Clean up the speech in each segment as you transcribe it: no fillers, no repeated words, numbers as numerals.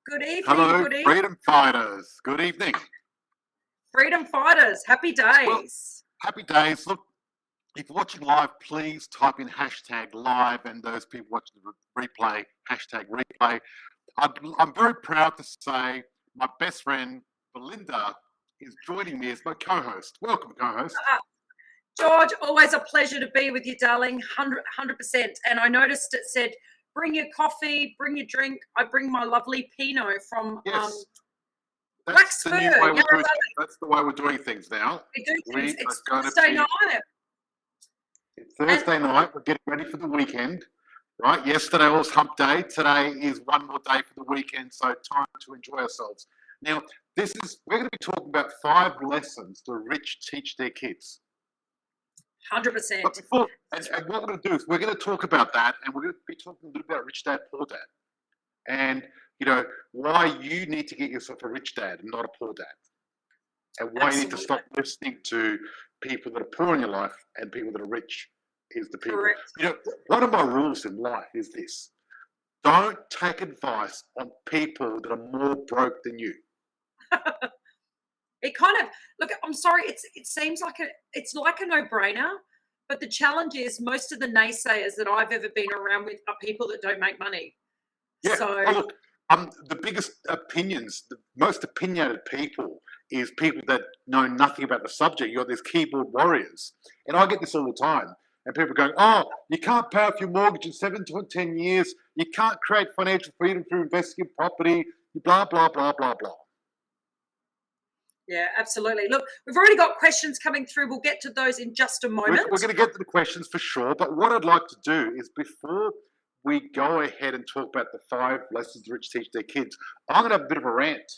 Good evening, Hello, good evening, freedom fighters. Good evening. freedom fighters. Happy Well, days. happy days. Look, if you're watching live, please type in hashtag live, and those people watching the replay, hashtag replay. I'm very proud to say my best friend, Belinda, is joining me as my co-host. Welcome, co-host. George, always a pleasure to be with you, darling. 100%. And I noticed it said, bring your coffee, bring your drink. I bring my lovely Pinot from Yes, Black that's the Spur. new way we're doing things. That's the way we're doing things now. We do We things. are It's going to Thursday be. night. It's Thursday night. We're getting ready for the weekend. Right, yesterday was hump day. Today is one more day for the weekend, so time to enjoy ourselves. Now, we're going to be talking about 5 lessons the rich teach their kids. 100%. But and what we're going to do is we're going to talk about that, and we're going to be talking a little bit about rich dad, poor dad, and why you need to get yourself a rich dad and not a poor dad, and why you need to stop listening to people that are poor in your life and people that are rich. Is the people. Correct. One of my rules in life is this: don't take advice on people that are more broke than you. It kind of look. I'm sorry. It seems like it's like a no-brainer, but the challenge is most of the naysayers that I've ever been around with are people that don't make money. Yeah. So look, the biggest opinions, the most opinionated people is people that know nothing about the subject. You got these keyboard warriors, and I get this all the time. And people are going, oh, you can't pay off your mortgage in 7 to 10 years. You can't create financial freedom through investing in property, blah, blah, blah, blah, blah. Yeah, absolutely. Look, we've already got questions coming through. We'll get to those in just a moment. We're going to get to the questions for sure. But what I'd like to do is before we go ahead and talk about the 5 lessons the rich teach their kids, I'm going to have a bit of a rant.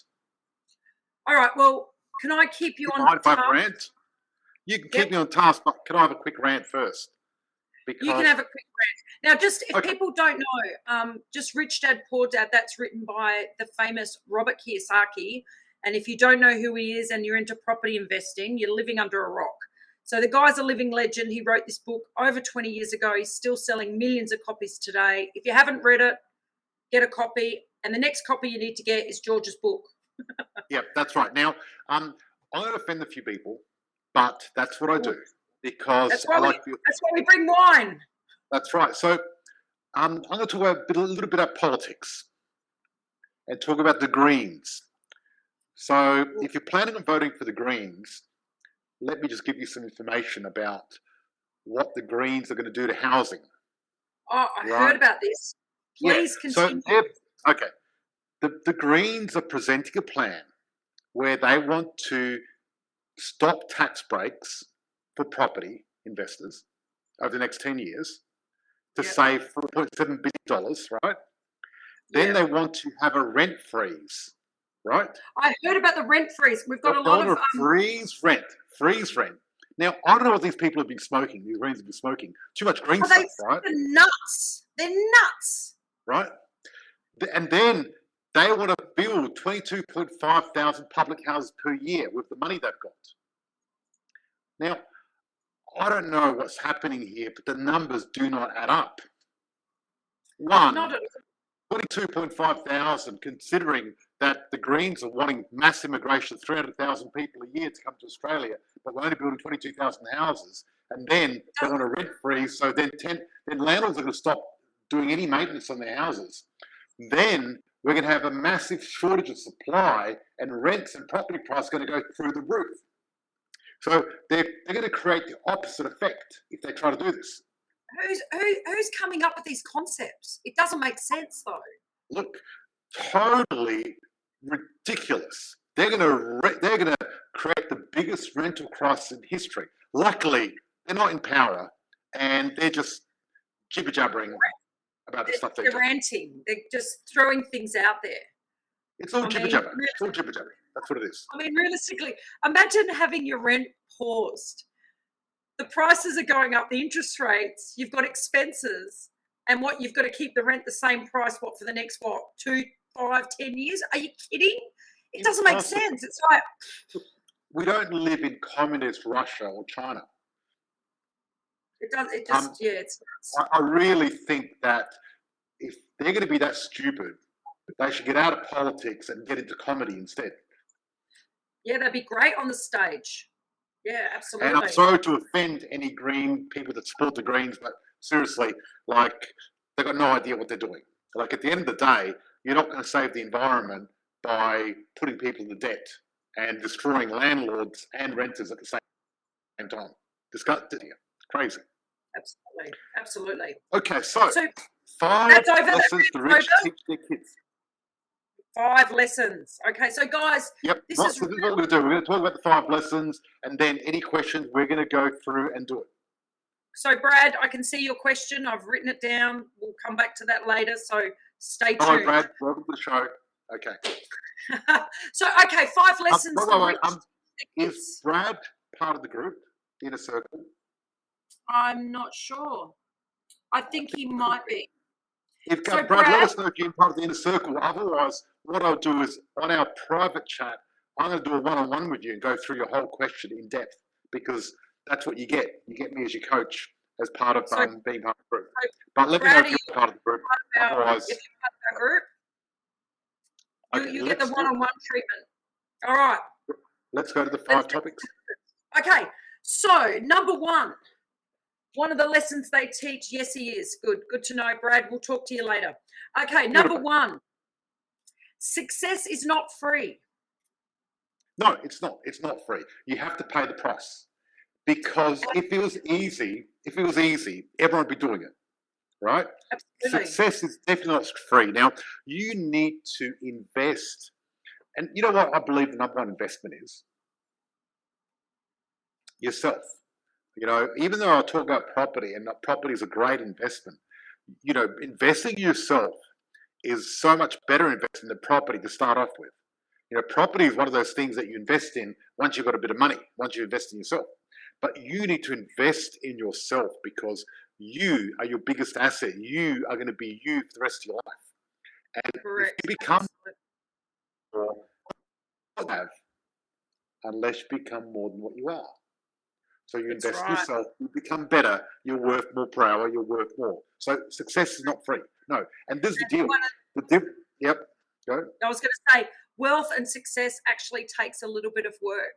All right. Well, can I keep you on task? Rant? You can keep me on task, but can I have a quick rant first? Because you can have a quick rant. Now, just if people don't know, just Rich Dad, Poor Dad, that's written by the famous Robert Kiyosaki. And if you don't know who he is and you're into property investing, you're living under a rock. So the guy's a living legend. He wrote this book over 20 years ago. He's still selling millions of copies today. If you haven't read it, get a copy. And the next copy you need to get is George's book. Yeah, that's right. Now, I'm going to offend a few people, but that's what I do. Because that's why we bring wine. That's right. So I'm going to talk a little bit about politics and talk about the Greens. So if you're planning on voting for the Greens, let me just give you some information about what the Greens are going to do to housing. Oh, I heard about this. Please continue. So, okay. The Greens are presenting a plan where they want to stop tax breaks for property investors over the next 10 years to save $4.7 billion, right? Then they want to have a rent freeze, right? I heard about the rent freeze. We've got a lot of... freeze rent. Now, I don't know what these people have been smoking. These Greens have been smoking. Too much green stuff, right? They're nuts. They're nuts. Right? And then they want to build 22.5 thousand public houses per year with the money they've got. Now, I don't know what's happening here, but the numbers do not add up. 22.5 thousand, considering that the Greens are wanting mass immigration, 300,000 people a year to come to Australia, but we're only building 22,000 houses, and then they want a rent freeze, so then landlords are going to stop doing any maintenance on their houses. Then we're going to have a massive shortage of supply, and rents and property prices are going to go through the roof. So they're going to create the opposite effect if they try to do this. Who's coming up with these concepts? It doesn't make sense, though. Look, totally ridiculous. They're going to create the biggest rental crisis in history. Luckily, they're not in power, and they're just jibber jabbering about the stuff they're doing. They're ranting. They're just throwing things out there. It's all jibber jabber. It's all jibber jabber. That's what it is. I mean, realistically, imagine having your rent paused. The prices are going up, the interest rates, you've got expenses, and what you've got to keep the rent the same price, for the next, 2, 5, 10 years? Are you kidding? It doesn't make sense. It's like... We don't live in communist Russia or China. It just, I really think that if they're going to be that stupid They should get out of politics and get into comedy instead. Yeah, that'd be great on the stage. Yeah, And I'm absolutely. sorry to offend any Green people that support the Greens, but seriously, like, they've got no idea what they're doing. Like, at the end of the day, you're not going to save the environment by putting people into debt and destroying landlords and renters at the same time. Disgusting. Crazy. Absolutely. Absolutely. Okay, so So 5 that's over. lessons the rich teach their kids. 5 lessons. Okay, so guys, Yep. this What is we're going to do. We're going to talk about the 5 lessons, and then any questions we're going to go through and do it. so Brad, I can see your question. I've written it down. We'll come back to that later. So stay tuned. Hello, Brad. Welcome to the show. Okay. So okay, 5 lessons. Is Brad part of the group, Inner Circle? I'm not sure. I think he might be. If So, Brad, let us know if you're part of the Inner Circle. Otherwise, what I'll do is on our private chat, I'm going to do a one-on-one with you and go through your whole question in depth, because that's what you get. You get me as your coach as part of being part of the group. But let me know if you're part of the group. Otherwise, if you're part of that group, okay, you get the one-on-one treatment. All right. Let's go to the 5 topics. Okay. So number 1. One of the lessons they teach, yes, he is. Good to know, Brad. We'll talk to you later. Okay, number 1. Success is not free. No, it's not. It's not free. You have to pay the price. Because if it was easy, everyone would be doing it, right? Absolutely. Success is definitely not free. Now, you need to invest. And you know what I believe the number 1 investment is? Yourself. You know, even though I talk about property, and property is a great investment, you know, investing in yourself is so much better investment than property to start off with. You know, property is one of those things that you invest in once you've got a bit of money, once you invest in yourself. But you need to invest in yourself, because you are your biggest asset. You are going to be you for the rest of your life. And Correct. if you become more than you have, unless you become more than what you are. So you invest in yourself, you become better, you're worth more per hour, you're worth more. So success is not free. No. And this is the deal. Yep. Go. I was going to say, wealth and success actually takes a little bit of work.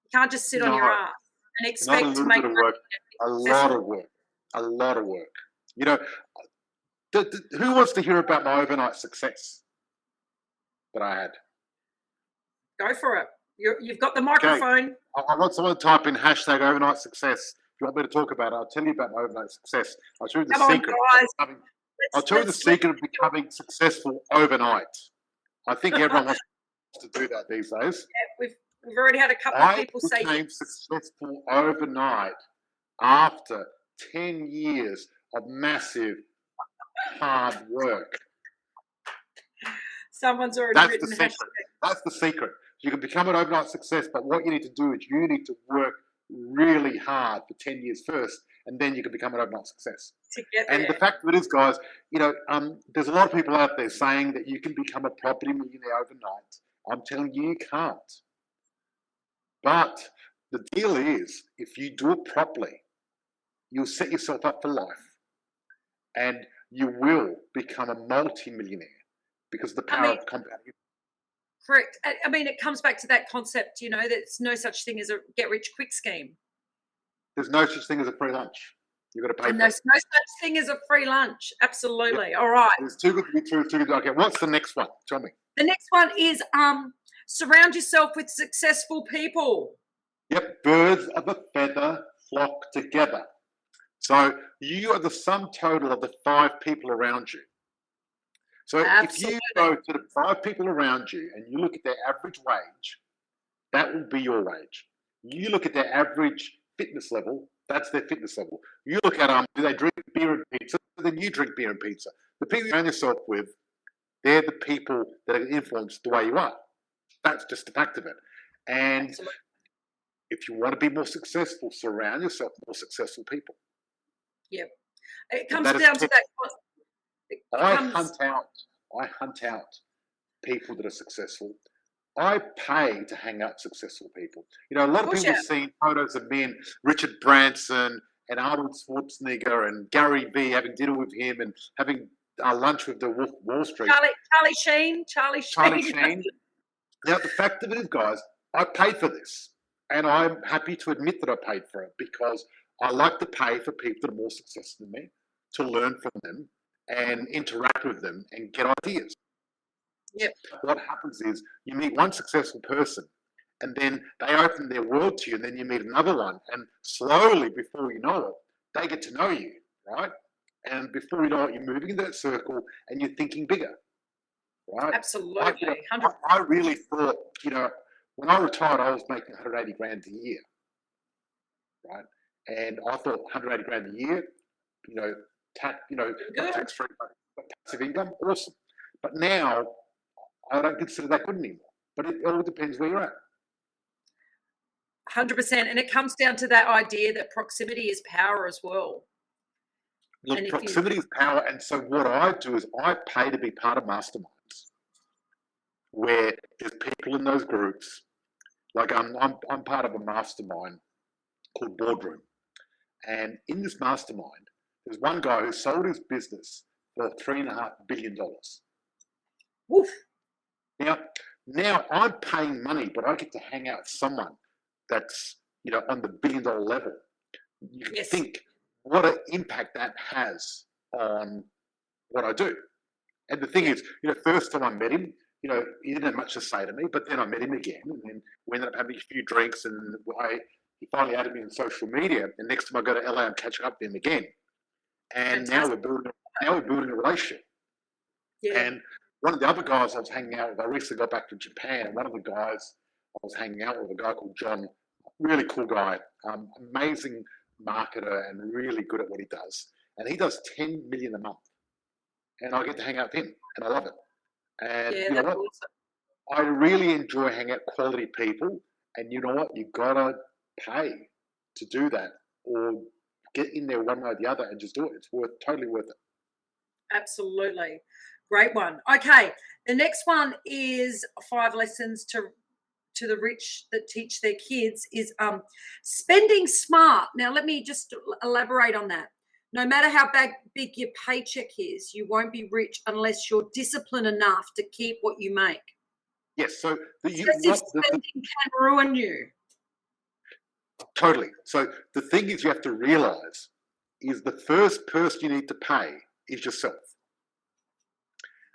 You can't just sit on your ass and expect to make money. A lot of work. A lot of work. You know, who wants to hear about my overnight success that I had? Go for it. You've got the microphone. Okay. I want someone to type in hashtag overnight success. If you want me to talk about it, I'll tell you about my overnight success. I'll tell you the secret. I'll tell you the secret of becoming successful overnight. I think everyone wants to do that these days. Yeah, we've already had a couple of people say I became successful overnight after 10 years of massive hard work. Someone's already written the secret. That's the secret. You can become an overnight success, but what you need to do is you need to work really hard for 10 years first, and then you can become an overnight success. And the fact of it is, guys, you know, there's a lot of people out there saying that you can become a property millionaire overnight. I'm telling you, you can't. But the deal is, if you do it properly, you'll set yourself up for life, and you will become a multi-millionaire because of the power of compounding. Correct. I mean, it comes back to that concept, you know, there's no such thing as a get-rich-quick scheme. There's no such thing as a free lunch. You've got to pay for it. There's no such thing as a free lunch. Absolutely. Yep. All right. It's too good to be true. It's too good to be. Okay, what's the next one? Tell me. The next one is surround yourself with successful people. Yep. Birds of a feather flock together. So you are the sum total of the 5 people around you. So if you go to the 5 people around you and you look at their average wage, that will be your wage. You look at their average fitness level, that's their fitness level. You look at do they drink beer and pizza? Then you drink beer and pizza. The people you surround yourself with, they're the people that are influenced the way you are. That's just the fact of it. And if you want to be more successful, surround yourself with more successful people. Yep. It comes down to that. I hunt out people that are successful. I pay to hang out with successful people. You know, a lot of people have seen photos of me and Richard Branson and Arnold Schwarzenegger and Gary Vee having dinner with him and having lunch with the Wall Street. Charlie Sheen. Now, the fact of it is, guys, I paid for this. And I'm happy to admit that I paid for it because I like to pay for people that are more successful than me, to learn from them and interact with them and get ideas. Yep. What happens is you meet one successful person and then they open their world to you, and then you meet another one, and slowly, before you know it, they get to know you, right? And before you know it, you're moving in that circle and you're thinking bigger, right? Absolutely. I really thought, when I retired, I was making 180 grand a year, right? And I thought 180 grand a year, tax-free, but passive income, awesome. But now I don't consider that good anymore. But it all depends where you're at. 100%. And it comes down to that idea that proximity is power as well. Look, proximity is power. And so what I do is I pay to be part of masterminds where there's people in those groups. Like I'm part of a mastermind called Boardroom. And in this mastermind, there's one guy who sold his business for $3.5 billion. Woof. Now I'm paying money, but I get to hang out with someone that's, on the $1 billion level. You can think what an impact that has on what I do. And the thing is, first time I met him, he didn't have much to say to me, but then I met him again, and then we ended up having a few drinks, and he finally added me on social media. And next time I go to LA, I'm catching up with him again. And now we're building a relationship. Yeah. And one of the other guys I was hanging out with, I recently got back from Japan, and one of the guys I was hanging out with, a guy called John, really cool guy, amazing marketer and really good at what he does. And he does 10 million a month. And I get to hang out with him, and I love it. And you know what? Awesome. I really enjoy hanging out with quality people. And you know what? You gotta pay to do that, or get in there one way or the other and just do it. It's totally worth it. Absolutely. Great one. Okay. The next one is 5 lessons to the rich that teach their kids is spending smart. Now, let me just elaborate on that. No matter how big your paycheck is, you won't be rich unless you're disciplined enough to keep what you make. Yes. So excessive spending can ruin you. Totally. So the thing is, you have to realize is the first person you need to pay is yourself.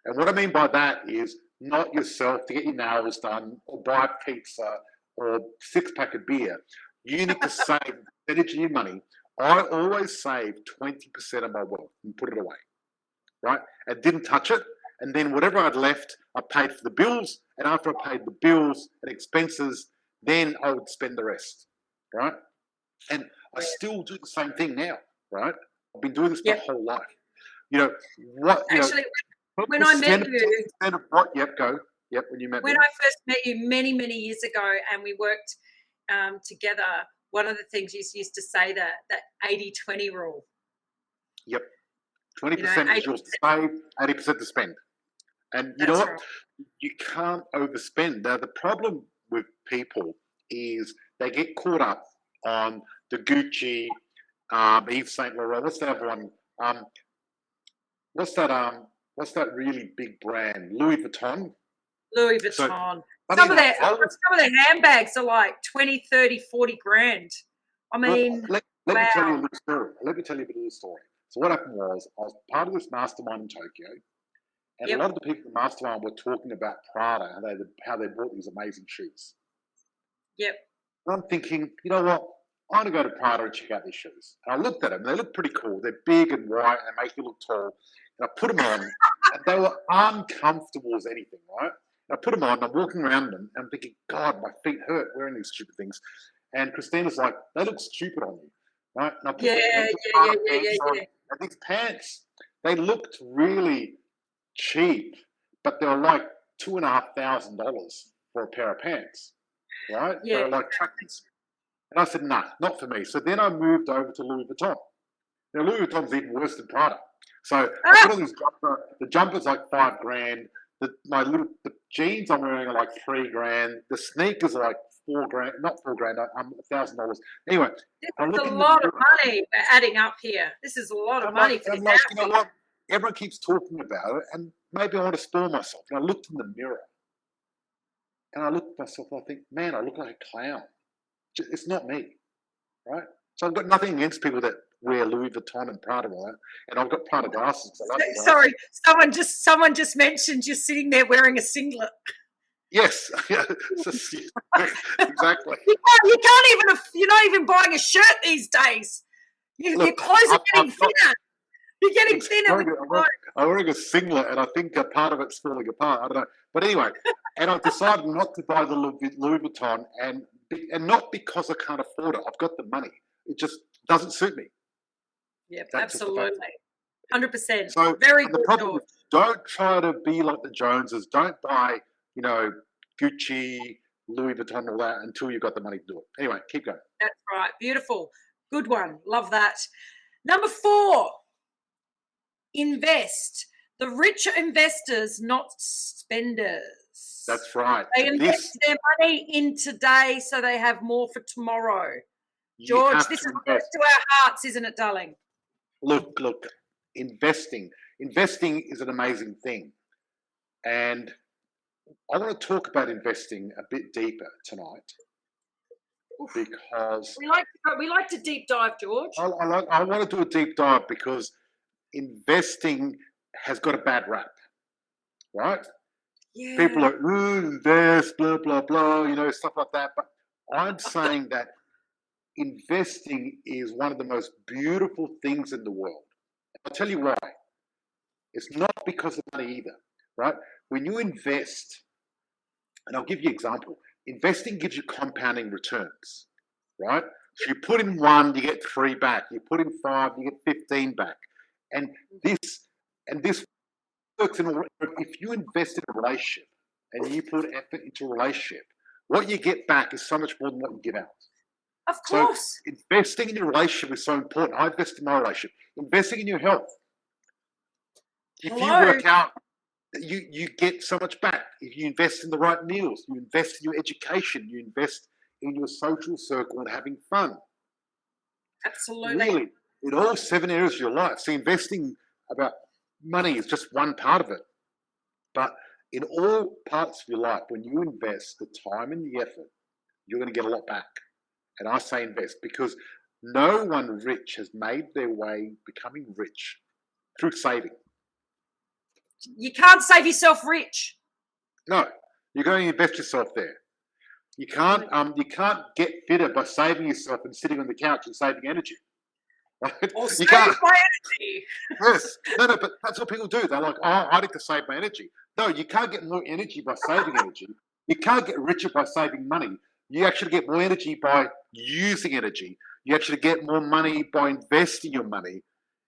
And what I mean by that is not yourself to get your nails done or buy a pizza or 6-pack of beer. You need to save a percentage of your money. I always save 20% of my wealth and put it away, right? I didn't touch it. And then whatever I'd left, I paid for the bills. And after I paid the bills and expenses, then I would spend the rest, right? And I still do the same thing now, right? I've been doing this my whole life. When I met you, when you met me. When I first met you many, many years ago, and we worked together, one of the things you used to say that 80-20 rule. Yep. 20% is yours to save, 80% to spend. And you know what? Right. You can't overspend. Now, the problem with people is they get caught up on the Gucci, Yves Saint Laurent. What's the other one? What's that really big brand? Louis Vuitton. Louis Vuitton. So, some of their handbags are like 20, 30, 40 grand. I mean, let me tell you a little story. Let me tell you a bit of the story. So what happened was I was part of this mastermind in Tokyo, and a lot of the people in the mastermind were talking about Prada and how they bought these amazing shoes. Yep. And I'm thinking, you know what? I'm going to go to Prada and check out these shoes. And I looked at them. And they look pretty cool. They're big and white, and they make you look tall. And I put them on, and they were uncomfortable as anything, right? And I put them on, and I'm walking around them, and I'm thinking, God, my feet hurt wearing these stupid things. And Christina's like, they look stupid on you, right? And I put on, and these pants, they looked really cheap, but they were like $2,500 for a pair of pants, right? Yeah. They were like trackers. And I said, nah, not for me. So then I moved over to Louis Vuitton. Now, Louis Vuitton's even worse than Prada. So I put on this jumper. The jumper's like $5,000. The jeans I'm wearing are like $3,000. The sneakers are like $4,000, not $4,000, $1,000. Anyway, this is a lot of money we're adding up here. This is a lot of money for this outfit. You know what? everyone keeps talking about it, and maybe I want to spoil myself. And I looked in the mirror, and I looked at myself, and I think, man, I look like a clown. It's not me, right? So I've got nothing against people that wear Louis Vuitton and Prada and all that, and I've got Prada glasses. I like the Sorry, glasses. someone just mentioned you're sitting there wearing a singlet. Yes, yeah, exactly. You can't even. You're not even buying a shirt these days. Your clothes are getting thinner. You're getting thinner. I'm wearing a singlet, and I think a part of it's falling apart. I don't know, but anyway, and I've decided not to buy the Louis Vuitton, and not because I can't afford it. I've got the money. It just doesn't suit me. Yep, absolutely, 100%. So very the good. problem is, don't try to be like the Joneses. Don't buy, Gucci, Louis Vuitton, all that until you've got the money to do it. Anyway, keep going. That's right. Beautiful. Good one. Love that. Number 4, invest. The rich are investors, not spenders. That's right. They invest their money in today so they have more for tomorrow. George, this is close to our hearts, isn't it, darling? Look, investing is an amazing thing. And I want to talk about investing a bit deeper tonight. Oof. Because we like to deep dive, George. I want to do a deep dive because investing has got a bad rap, right? Yeah. People are like, invest, blah, blah, blah, stuff like that. But I'm saying that investing is one of the most beautiful things in the world. I'll tell you why. It's not because of money either, right? When you invest, and I'll give you an example, investing gives you compounding returns, right? So you put in 1, you get 3 back. You put in 5, you get 15 back. And this works if you invest in a relationship and you put effort into a relationship, what you get back is so much more than what you give out. Of course. So investing in your relationship is so important. I invest in my relationship. Investing in your health. If you work out, you get so much back. If you invest in the right meals, you invest in your education, you invest in your social circle and having fun. Absolutely. Really, in all 7 areas of your life. So investing about money is just one part of it. But in all parts of your life, when you invest the time and the effort, you're going to get a lot back. And I say invest because no one rich has made their way becoming rich through saving. You can't save yourself rich. No, you're going to invest yourself there. You can't get fitter by saving yourself and sitting on the couch and saving energy. Right? Or save my energy. Yes. No, but that's what people do. They're like, oh, I need to save my energy. No, you can't get more energy by saving energy. You can't get richer by saving money. You actually get more energy by using energy. You actually get more money by investing your money.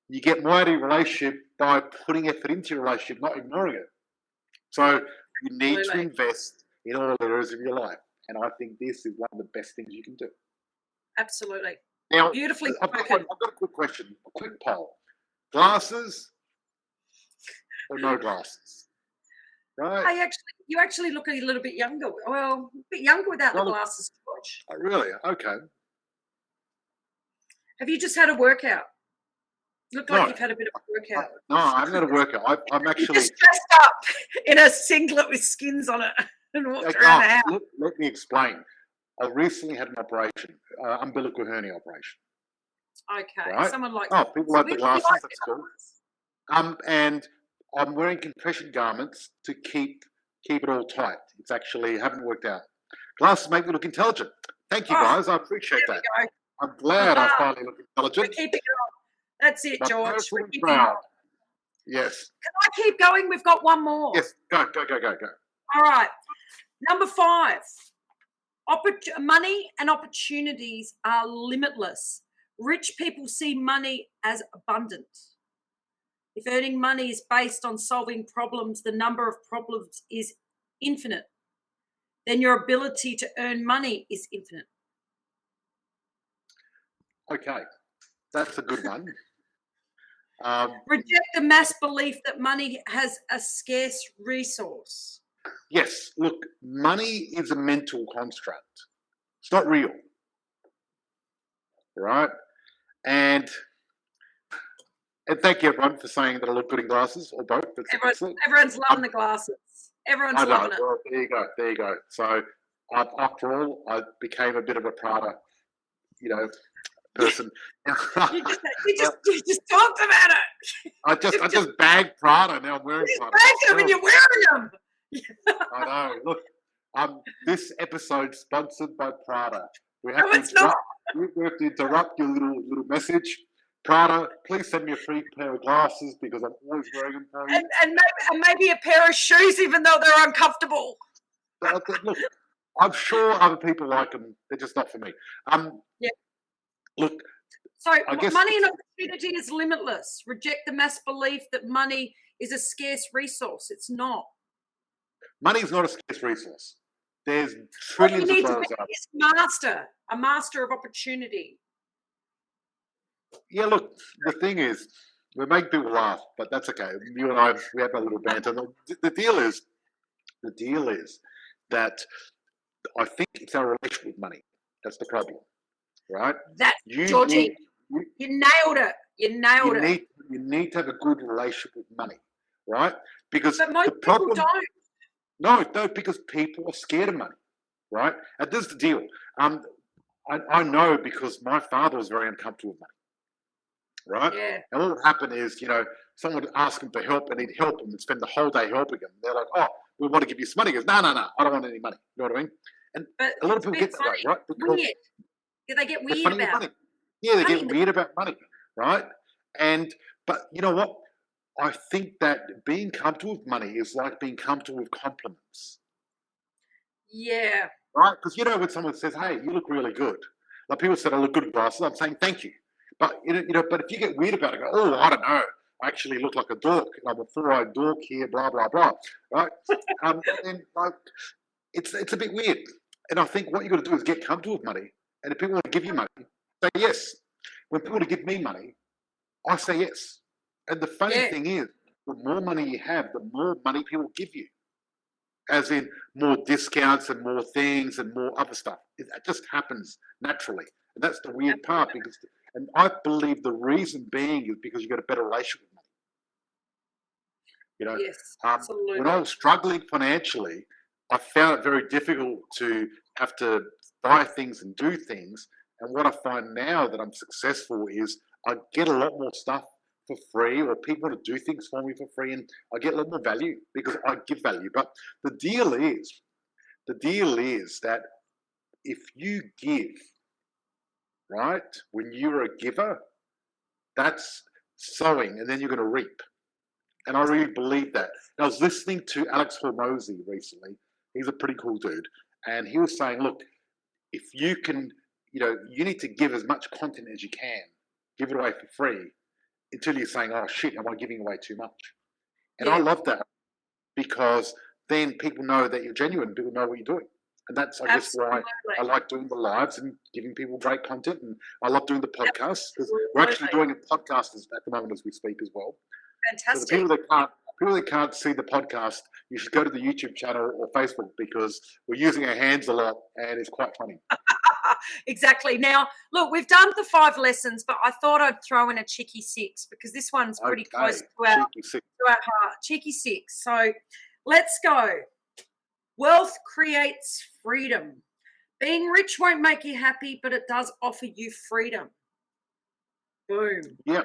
You get more out of your relationship by putting effort into your relationship, not ignoring it. So you need to invest in all areas of your life. And I think this is one of the best things you can do. Absolutely. Now, beautifully I've got a quick question, a quick poll. Glasses or no glasses? Right? You actually look a little bit younger. Well, a bit younger without the glasses, George. Oh, really? Okay. Have you just had a workout? Look like you've had a bit of a workout. No, I haven't had a workout. I'm actually just dressed up in a singlet with skins on it and walked around the house. Let me explain. I recently had an operation, umbilical hernia operation. Okay. Right? Someone like people like the glasses. That's cool. And I'm wearing compression garments to keep it all tight. It's actually haven't worked out. Glasses make me look intelligent. Thank you, guys. I appreciate that. I'm glad I finally look intelligent. We're keeping it on. That's it, George. We're keeping proud. Yes. Can I keep going? We've got one more. Yes. Go. All right. Number 5. Money and opportunities are limitless. Rich people see money as abundant. If earning money is based on solving problems, the number of problems is infinite. Then your ability to earn money is infinite. Okay, that's a good one. Reject the mass belief that money has a scarce resource. Yes, look, money is a mental construct. It's not real, right? And And thank you, everyone, for saying that I look good in glasses, or both. That's excellent. Everyone's loving the glasses. Everyone's I know. loving it. Well, there you go. There you go. So, after all, I became a bit of a Prada, person. You just talked about it. I just bagged Prada. Now I'm wearing Prada. Bagged them and you're wearing them. I know. Look, this episode sponsored by Prada. We No, it's not. We have to interrupt your little message. Prada, please send me a free pair of glasses because I'm always wearing them for you. And maybe a pair of shoes, even though they're uncomfortable. Look, I'm sure other people like them. They're just not for me. Yeah. Look. So money and opportunity is limitless. Reject the mass belief that money is a scarce resource. It's not. Money is not a scarce resource. There's trillions of dollars out there. A master of opportunity. Yeah, look, the thing is, we make people laugh, but that's okay. You and I, we have a little banter. The deal is that I think it's our relationship with money. That's the problem, right? Georgie, you nailed it. You nailed it. You need to have a good relationship with money, right? Because but most people don't. No, because people are scared of money, right? And this is the deal. I know because my father was very uncomfortable with money. Right? Yeah. And what would happen is, someone would ask him for help and he'd help them and spend the whole day helping him. They're like, oh, we want to give you some money. He goes, no, I don't want any money. You know what I mean? And a lot of people get that way, right? Because weird. Yeah, they get weird about it. Yeah, they get weird about money, right? But you know what? I think that being comfortable with money is like being comfortable with compliments. Yeah. Right? Because when someone says, hey, you look really good. Like people said, I look good in glasses. I'm saying thank you. But but if you get weird about it, go, oh, I don't know, I actually look like a dork. I'm a four-eyed dork here, blah blah blah, right? And like, it's a bit weird. And I think what you got to do is get comfortable with money. And if people want to give you money, say yes. When people want to give me money, I say yes. And the funny thing is, the more money you have, the more money people give you. As in more discounts and more things and more other stuff. It just happens naturally. And that's the weird part because. And I believe the reason being is because you got a better relationship with money. Yes, absolutely. When I was struggling financially, I found it very difficult to have to buy things and do things. And what I find now that I'm successful is I get a lot more stuff for free, or people want to do things for me for free, and I get a lot more value because I give value. But the deal is that if you give, right? When you're a giver, that's sowing, and then you're going to reap. And I really believe that. And I was listening to Alex Hormozy recently. He's a pretty cool dude. And he was saying, look, if you can, you need to give as much content as you can. Give it away for free until you're saying, oh, shit, am I giving away too much? And I love that because then people know that you're genuine. People know what you're doing. And that's, I guess, why I like doing the lives and giving people great content. And I love doing the podcast because we're actually doing a podcast at the moment as we speak as well. Fantastic. So the people that can't see the podcast, you should go to the YouTube channel or Facebook because we're using our hands a lot and it's quite funny. Exactly. Now, look, we've done the 5 lessons, but I thought I'd throw in a cheeky 6 because this one's pretty close to our heart. Cheeky 6. So let's go. Wealth creates freedom. Being rich won't make you happy, but it does offer you freedom. Boom. Yeah.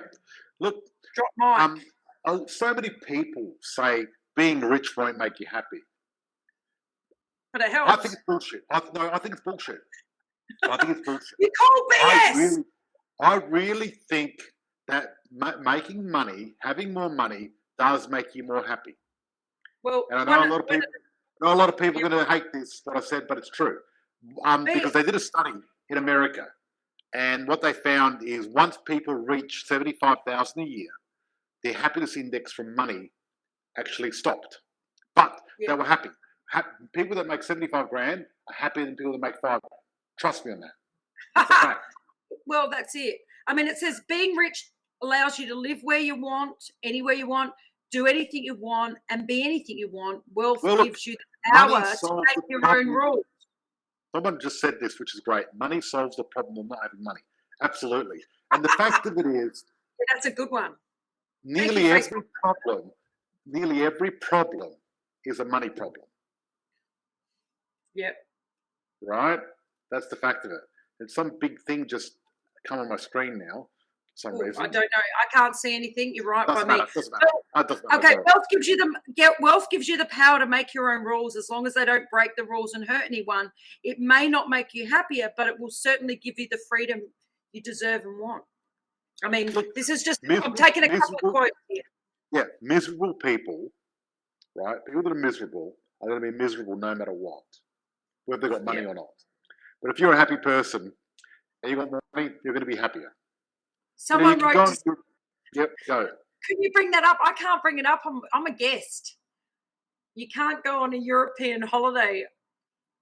Look, drop mic. So many people say being rich won't make you happy. But it helps. I think it's bullshit. I think it's bullshit. I think it's bullshit. You call BS. I really think that making money, having more money, does make you more happy. Well, and I know a lot of people are going to hate this, what I said, but it's true. Because they did a study in America, and what they found is once people reach $75,000 a year, their happiness index from money actually stopped. But they were happy. People that make 75 grand are happier than people that make 5 grand. Trust me on that. That's a fact. Well, that's it. I mean, it says being rich allows you to live where you want, anywhere you want, do anything you want, and be anything you want. Wealth gives you the power to make your own rules. Someone just said this, which is great. Money solves the problem of not having money. Absolutely. And the fact of it is... That's a good one. nearly every problem is a money problem. Yep. Right? That's the fact of it. And some big thing just come on my screen now for some reason. I don't know. I can't see anything. You're right Doesn't by matter. me. Doesn't matter. Doesn't matter. Okay, wealth gives you the power to make your own rules as long as they don't break the rules and hurt anyone. It may not make you happier, but it will certainly give you the freedom you deserve and want. I mean, this is just, I'm taking a couple of quotes here. Yeah, miserable people, right? People that are miserable are going to be miserable no matter what, whether they've got money or not. But if you're a happy person and you've got money, you're going to be happier. Someone wrote... Yep, go. Can you bring that up? I can't bring it up. I'm a guest. You can't go on a European holiday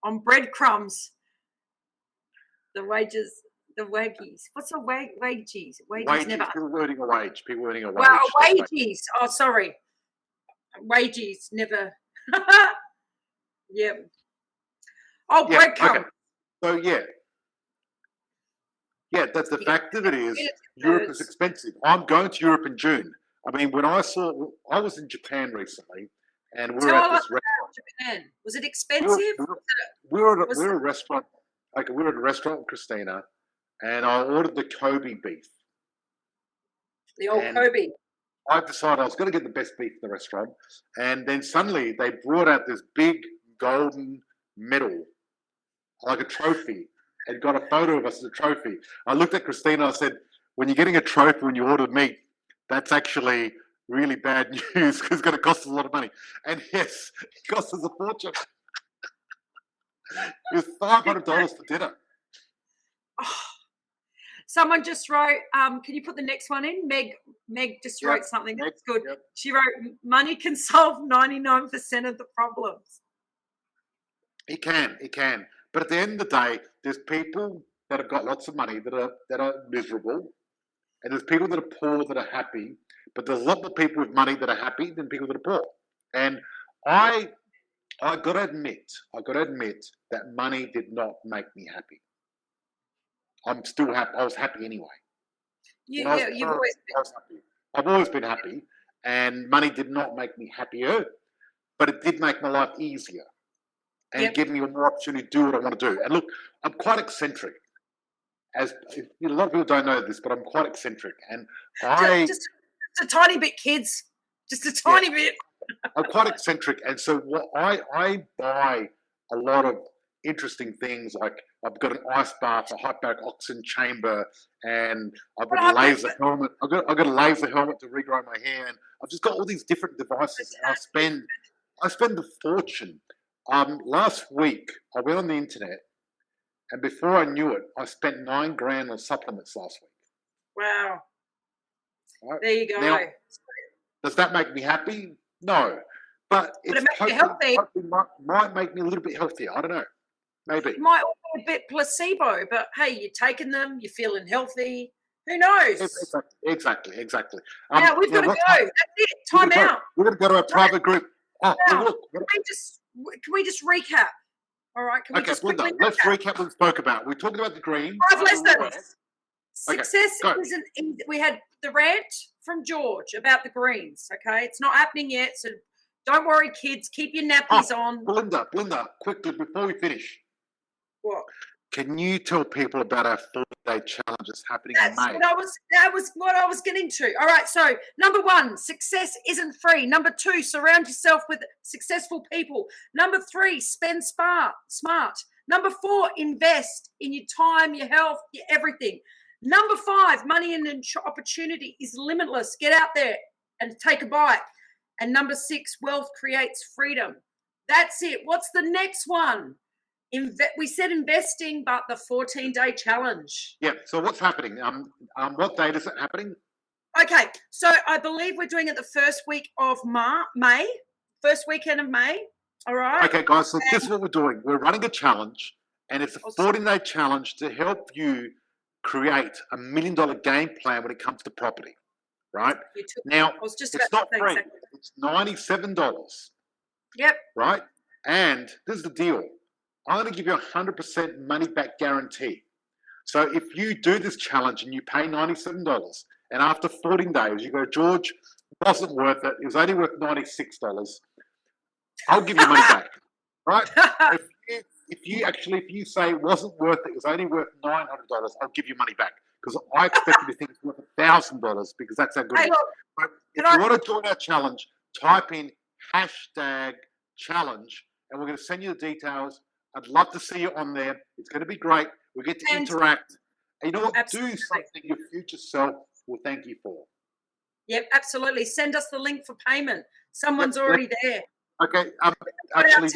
on breadcrumbs. The wages... The wages. What's a wages? Wages. Never. People earning a wage. People earning a wage. Wow, wages. Oh, sorry. Wages never. Yep. Oh, breadcrumbs. Okay. So yeah. That's the fact of it is Europe is expensive. I'm going to Europe in June. I mean, I was in Japan recently, and we were at this restaurant. Japan. Was it expensive? We were at a restaurant. Okay, we were at a restaurant with Christina. And I ordered the Kobe beef. The old Kobe. I decided I was going to get the best beef in the restaurant. And then suddenly they brought out this big golden medal, like a trophy, and got a photo of us as a trophy. I looked at Christina and I said, when you're getting a trophy when you order meat, that's actually really bad news because it's going to cost us a lot of money. And yes, it cost us a fortune. It was $500 for dinner. Oh. Someone just wrote, can you put the next one in? Meg just wrote something that's good. Yep. She wrote, money can solve 99% of the problems. It can. But at the end of the day, there's people that have got lots of money that are miserable. And there's people that are poor that are happy. But there's a lot more people with money that are happy than people that are poor. And I got to admit that money did not make me happy. I'm still happy. I was happy anyway. You've always been. I was happy. I've always been happy, and money did not make me happier, but it did make my life easier and give me more opportunity to do what I want to do. And look, I'm quite eccentric. As a lot of people don't know this, but I'm quite eccentric, and just a tiny bit, kids. Just a tiny bit. I'm quite eccentric, and so what I buy a lot of interesting things, like I've got an ice bath, a hyperbaric oxygen chamber, and I've got a laser helmet. I've got a laser helmet to regrow my hair, and I've just got all these different devices. And I spend a fortune. Last week I went on the internet, and before I knew it, I spent $9,000 on supplements last week. Wow! Right? There you go. Now, does that make me happy? No, but it makes you healthy. Might make me a little bit healthier. I don't know. Maybe. It might be a bit placebo, but hey, you're taking them, you're feeling healthy. Who knows? Exactly. Now we've got to go. That's it. Time out. We're going to go to a private group. Oh, look. Can we just recap? All right. Can we just quickly let's recap what we spoke about. We talked about the green. 5 lessons. Success isn't easy. We had the rant from George about the greens. Okay, it's not happening yet, so don't worry, kids. Keep your nappies on. Belinda, quickly before we finish. What? Can you tell people about our 40-day challenge that's happening in May? That was what I was getting to. All right, so number 1, success isn't free. Number 2, surround yourself with successful people. Number 3, spend smart. Number 4, invest in your time, your health, your everything. Number 5, money and opportunity is limitless. Get out there and take a bite. And number 6, wealth creates freedom. That's it. What's the next one? We said investing, but the 14-day challenge. Yeah. So what's happening? What date is it happening? Okay. So I believe we're doing it the first week of May, first weekend of May. All right. Okay, guys. So this is what we're doing. We're running a challenge, and it's a 14-day challenge to help you create a $1 million game plan when it comes to property. Right now, it's not free. Exactly. It's $97. Yep. Right. And this is the deal. I'm going to give you 100% money back guarantee. So if you do this challenge and you pay $97, and after 14 days you go, George, wasn't worth it. It was only worth $96. I'll give you money back, right? If you say it wasn't worth it, it was only worth $900, I'll give you money back because I expect you to think it's worth $1,000 because that's how good it is. But if you want to join our challenge, type in #challenge and we're going to send you the details. I'd love to see you on there. It's going to be great. We get to interact. And you know what? Do something your future self will thank you for. Yep, absolutely. Send us the link for payment. Someone's already there. Okay. Actually,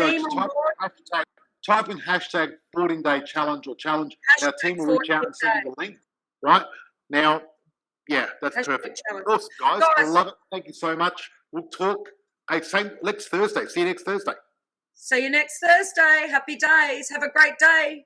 type in #14-day challenge or challenge. And our team will reach out and send you the link. Right now, yeah, that's perfect. Awesome, guys. I love it. Thank you so much. We'll talk next Thursday. See you next Thursday. See you next Thursday. Happy days. Have a great day.